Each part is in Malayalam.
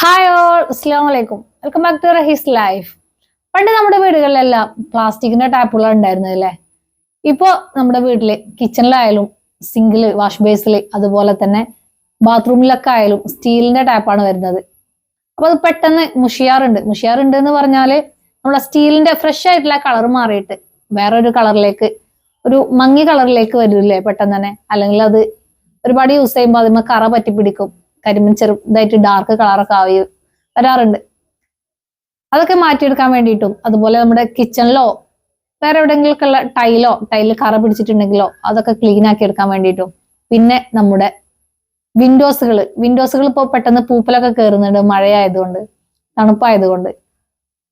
ഹായ് ഓൾ, അസ്സലാമു അലൈക്കും. Welcome back to Rahees life. പണ്ട് നമ്മുടെ വീടുകളിലെല്ലാം പ്ലാസ്റ്റിക്കിന്റെ ടാപ്പുകൾ ഉണ്ടായിരുന്നത് അല്ലേ? ഇപ്പോ നമ്മുടെ വീട്ടില് കിച്ചണിലായാലും സിങ്കില്, വാഷ് ബേസില്, അതുപോലെ തന്നെ ബാത്റൂമിലൊക്കെ ആയാലും സ്റ്റീലിന്റെ ടാപ്പാണ് വരുന്നത്. അപ്പൊ അത് പെട്ടെന്ന് മുഷിയാറുണ്ട് എന്ന് പറഞ്ഞാല് നമ്മുടെ സ്റ്റീലിന്റെ ഫ്രഷ് ആയിട്ടുള്ള കളർ മാറിയിട്ട് വേറൊരു കളറിലേക്ക്, ഒരു മങ്ങി കളറിലേക്ക് വരില്ലേ പെട്ടെന്ന് തന്നെ. അല്ലെങ്കിൽ അത് ഒരുപാട് യൂസ് ചെയ്യുമ്പോൾ അതിന്മേൽ കറ പറ്റി പിടിക്കും, കരിമ്പിൻ ചെറുതായിട്ട് ഡാർക്ക് കളറൊക്കെ വരാറുണ്ട്. അതൊക്കെ മാറ്റിയെടുക്കാൻ വേണ്ടിയിട്ടും, അതുപോലെ നമ്മുടെ കിച്ചണിലോ വേറെ എവിടെയെങ്കിലൊക്കെ ഉള്ള ടൈല് കറ പിടിച്ചിട്ടുണ്ടെങ്കിലോ അതൊക്കെ ക്ലീൻ ആക്കി എടുക്കാൻ വേണ്ടിയിട്ടും, പിന്നെ നമ്മുടെ വിൻഡോസുകൾ ഇപ്പോൾ പെട്ടെന്ന് പൂപ്പലൊക്കെ കയറുന്നുണ്ട്, മഴയായതുകൊണ്ട്, തണുപ്പായതുകൊണ്ട്.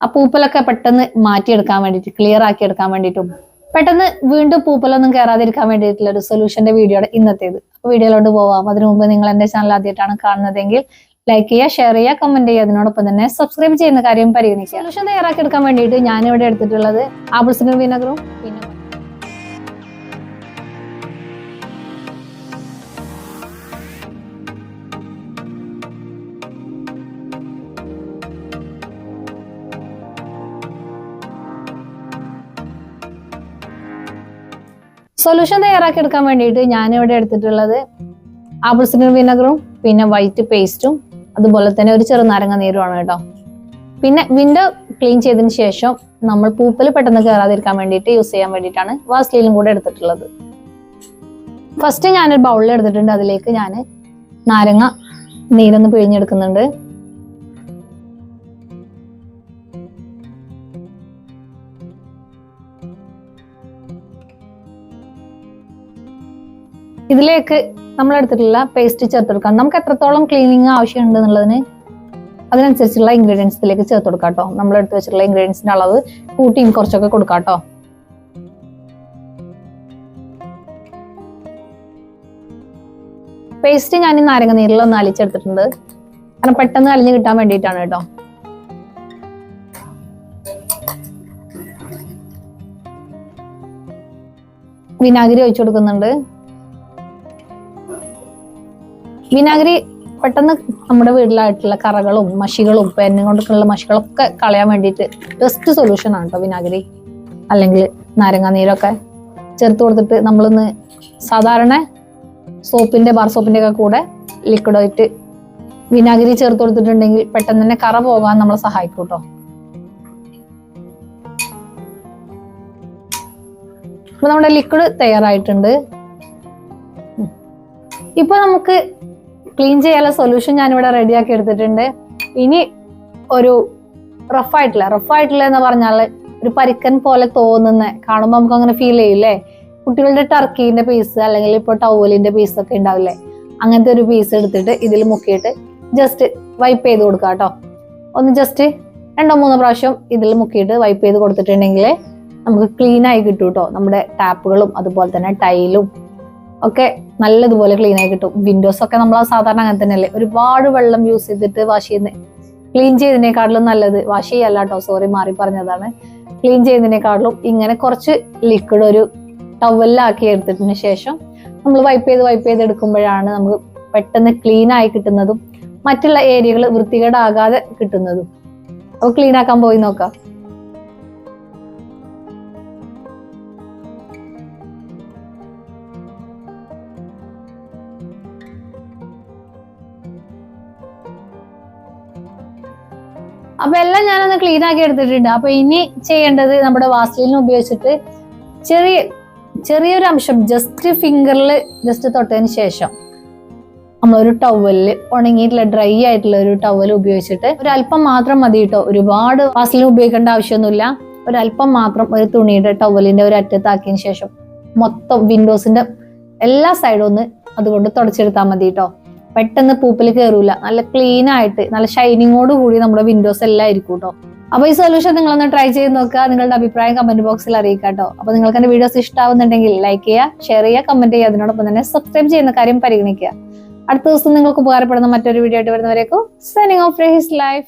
ആ പൂപ്പലൊക്കെ പെട്ടെന്ന് മാറ്റിയെടുക്കാൻ വേണ്ടിയിട്ട്, ക്ലിയർ ആക്കി എടുക്കാൻ വേണ്ടിയിട്ടും, പെട്ടെന്ന് വീണ്ടും പൂപ്പലൊന്നും കയറാതിരിക്കാൻ വേണ്ടിയിട്ടുള്ള ഒരു സൊല്യൂഷന്റെ വീഡിയോ ഇന്നത്തേത്. അപ്പൊ വീഡിയോയിലോട്ട് പോവാം. അതിനു മുമ്പ് നിങ്ങൾ എന്റെ ചാനൽ ആദ്യമായിട്ടാണ് കാണുന്നതെങ്കിൽ ലൈക്ക് ചെയ്യുക, ഷെയർ ചെയ്യുക, കമന്റ് ചെയ്യുക. അതിനോടൊപ്പം തന്നെ സബ്സ്ക്രൈബ് ചെയ്യുന്ന കാര്യം പരിഗണിക്കുക. സൊല്യൂഷൻ തയ്യാറാക്കി എടുക്കാൻ വേണ്ടിയിട്ട് ഞാനിവിടെ എടുത്തിട്ടുള്ളത് ആപ്പിൾ സിഡർ വിനെഗറും പിന്നെ സൊല്യൂഷൻ തയ്യാറാക്കി എടുക്കാൻ വേണ്ടിയിട്ട് ഞാനിവിടെ എടുത്തിട്ടുള്ളത് ആപ്പിൾ സിഡർ വിനെഗറും പിന്നെ വൈറ്റ് പേസ്റ്റും അതുപോലെ തന്നെ ഒരു ചെറുനാരങ്ങ നീരുമാണ് കേട്ടോ. പിന്നെ വിൻഡോ ക്ലീൻ ചെയ്തതിന് ശേഷം നമ്മൾ പൂപ്പൽ പെട്ടെന്ന് കയറാതിരിക്കാൻ വേണ്ടിയിട്ട് യൂസ് ചെയ്യാൻ വേണ്ടിയിട്ടാണ് വാസ്ലീനും കൂടെ എടുത്തിട്ടുള്ളത്. ഫസ്റ്റ് ഞാനൊരു ബൗളിൽ എടുത്തിട്ടുണ്ട്. അതിലേക്ക് ഞാൻ നാരങ്ങ നീരൊന്ന് പിഴിഞ്ഞെടുക്കുന്നുണ്ട്. ഇതിലേക്ക് നമ്മൾ എടുത്തിട്ടുള്ള പേസ്റ്റ് ചേർത്തെടുക്കാം. നമുക്ക് എത്രത്തോളം ക്ലീനിങ് ആവശ്യമുണ്ട് എന്നുള്ളതിന് അതിനനുസരിച്ചുള്ള ഇൻഗ്രീഡിയൻസ് ഇതിലേക്ക് ചേർത്ത് കൊടുക്കാം കേട്ടോ. നമ്മൾ എടുത്ത് വെച്ചിട്ടുള്ള ഇൻഗ്രീഡിയൻസിന്റെ അളവ് കൂട്ടിയും കുറച്ചൊക്കെ കൊടുക്കാം കേട്ടോ. പേസ്റ്റ് ഞാൻ ഈ നാരങ്ങ നീരിൽ ഒന്ന് അലിച്ചെടുത്തിട്ടുണ്ട്. കാരണം പെട്ടെന്ന് അലിഞ്ഞ് കിട്ടാൻ വേണ്ടിയിട്ടാണ് കേട്ടോ. വിനാഗിരി ഒഴിച്ചു കൊടുക്കുന്നുണ്ട്. വിനാഗിരി പെട്ടെന്ന് നമ്മുടെ വീട്ടിലായിട്ടുള്ള കറകളും മഷികളും പെന്നും കൊണ്ടൊക്കെയുള്ള മഷികളൊക്കെ കളയാൻ വേണ്ടിയിട്ട് ബെസ്റ്റ് സൊല്യൂഷൻ ആണ് കേട്ടോ വിനാഗിരി, അല്ലെങ്കിൽ നാരങ്ങ നീരൊക്കെ ചേർത്ത് കൊടുത്തിട്ട് നമ്മളൊന്ന് സാധാരണ ബാർ സോപ്പിന്റെ ഒക്കെ കൂടെ ലിക്വിഡായിട്ട് വിനാഗിരി ചേർത്ത് കൊടുത്തിട്ടുണ്ടെങ്കിൽ പെട്ടെന്ന് തന്നെ കറ പോകാൻ നമ്മളെ സഹായിക്കും കേട്ടോ. അപ്പൊ നമ്മുടെ ലിക്വിഡ് തയ്യാറായിട്ടുണ്ട്. ഇപ്പൊ നമുക്ക് ക്ലീൻ ചെയ്യാനുള്ള സൊല്യൂഷൻ ഞാനിവിടെ റെഡിയാക്കി എടുത്തിട്ടുണ്ട്. ഇനി ഒരു റഫായിട്ടുള്ള എന്ന് പറഞ്ഞാൽ ഒരു പരിക്കൻ പോലെ തോന്നുന്ന, കാണുമ്പോൾ നമുക്ക് അങ്ങനെ ഫീൽ ചെയ്യില്ലേ, കുട്ടികളുടെ ടർക്കീന്റെ പീസ് അല്ലെങ്കിൽ ഇപ്പോൾ ടവലിന്റെ പീസ് ഒക്കെ ഉണ്ടാവില്ലേ, അങ്ങനത്തെ ഒരു പീസ് എടുത്തിട്ട് ഇതിൽ മുക്കിയിട്ട് ജസ്റ്റ് വൈപ്പ് ചെയ്ത് കൊടുക്കുക കേട്ടോ. ഒന്ന് ജസ്റ്റ് 2-3 പ്രാവശ്യം ഇതിൽ മുക്കിയിട്ട് വൈപ്പ് ചെയ്ത് കൊടുത്തിട്ടുണ്ടെങ്കിൽ നമുക്ക് ക്ലീൻ ആയി കിട്ടും കേട്ടോ. നമ്മുടെ ടാപ്പുകളും അതുപോലെ തന്നെ ടൈലും ഒക്കെ നല്ലതുപോലെ ക്ലീൻ ആയി കിട്ടും. വിൻഡോസ് ഒക്കെ നമ്മൾ സാധാരണ അങ്ങനെ തന്നെയല്ലേ, ഒരുപാട് വെള്ളം യൂസ് ചെയ്തിട്ട് ക്ലീൻ ചെയ്തതിനേക്കാട്ടിലും നല്ലത്, വാഷ് ചെയ്യല്ല കേട്ടോ, സോറി മാറി പറഞ്ഞതാണ്, ക്ലീൻ ചെയ്യുന്നതിനേക്കാട്ടിലും ഇങ്ങനെ കുറച്ച് ലിക്വിഡ് ഒരു ടവലിലാക്കി എടുത്തതിന് ശേഷം നമ്മൾ വൈപ്പ് ചെയ്ത് എടുക്കുമ്പോഴാണ് നമുക്ക് പെട്ടെന്ന് ക്ലീൻ ആയി കിട്ടുന്നതും മറ്റുള്ള ഏരിയകൾ വൃത്തികേടാകാതെ കിട്ടുന്നതും. അപ്പോൾ ക്ലീൻ ആക്കാൻ പോയി നോക്കാം. അപ്പൊ എല്ലാം ഞാനൊന്ന് ക്ലീൻ ആക്കി എടുത്തിട്ടുണ്ട്. അപ്പൊ ഇനി ചെയ്യേണ്ടത് നമ്മുടെ വാസ്ലീൻ ഉപയോഗിച്ചിട്ട് ചെറിയൊരു അംശം ജസ്റ്റ് ഫിംഗറിൽ തൊട്ടതിന് ശേഷം നമ്മളൊരു ടവലില്, ഉണങ്ങിയിട്ടുള്ള ഡ്രൈ ആയിട്ടുള്ള ഒരു ടവൽ ഉപയോഗിച്ചിട്ട് ഒരല്പം മാത്രം മതി കേട്ടോ. ഒരുപാട് വാസ്ലീൻ ഉപയോഗിക്കേണ്ട ആവശ്യമൊന്നുമില്ല. ഒരല്പം മാത്രം ഒരു തുണിയുടെ ടവലിന്റെ ഒരു അറ്റത്താക്കിയതിന് ശേഷം മൊത്തം വിൻഡോസിന്റെ എല്ലാ സൈഡും ഒന്ന് അതുകൊണ്ട് തുടച്ചെടുത്താൽ മതി കേട്ടോ. പെട്ടെന്ന് പൂപ്പൽ കയറൂല, നല്ല ക്ലീൻ ആയിട്ട് നല്ല ഷൈനിങ്ങോട് കൂടി നമ്മുടെ വിൻഡോസ് എല്ലാം ആയിരിക്കും കേട്ടോ. അപ്പൊ ഈ സൊല്യൂഷൻ നിങ്ങളൊന്ന് ട്രൈ ചെയ്ത് നോക്കുക. നിങ്ങളുടെ അഭിപ്രായം കമന്റ് ബോക്സിൽ അറിയിക്കുക കേട്ടോ. അപ്പൊ നിങ്ങൾക്ക് എന്റെ വീഡിയോസ് ഇഷ്ടമാവുന്നുണ്ടെങ്കിൽ ലൈക്ക് ചെയ്യുക, ഷെയർ ചെയ്യുക, കമന്റ് ചെയ്യുക. അതിനോടൊപ്പം തന്നെ സബ്സ്ക്രൈബ് ചെയ്യുന്ന കാര്യം പരിഗണിക്കുക. അടുത്ത ദിവസം നിങ്ങൾക്ക് ഉപകാരപ്പെടുന്ന മറ്റൊരു വീഡിയോ ആയിട്ട് വരുന്നവരേക്കും സൈനിങ് ഓഫ് റഹീസ് ലൈഫ്.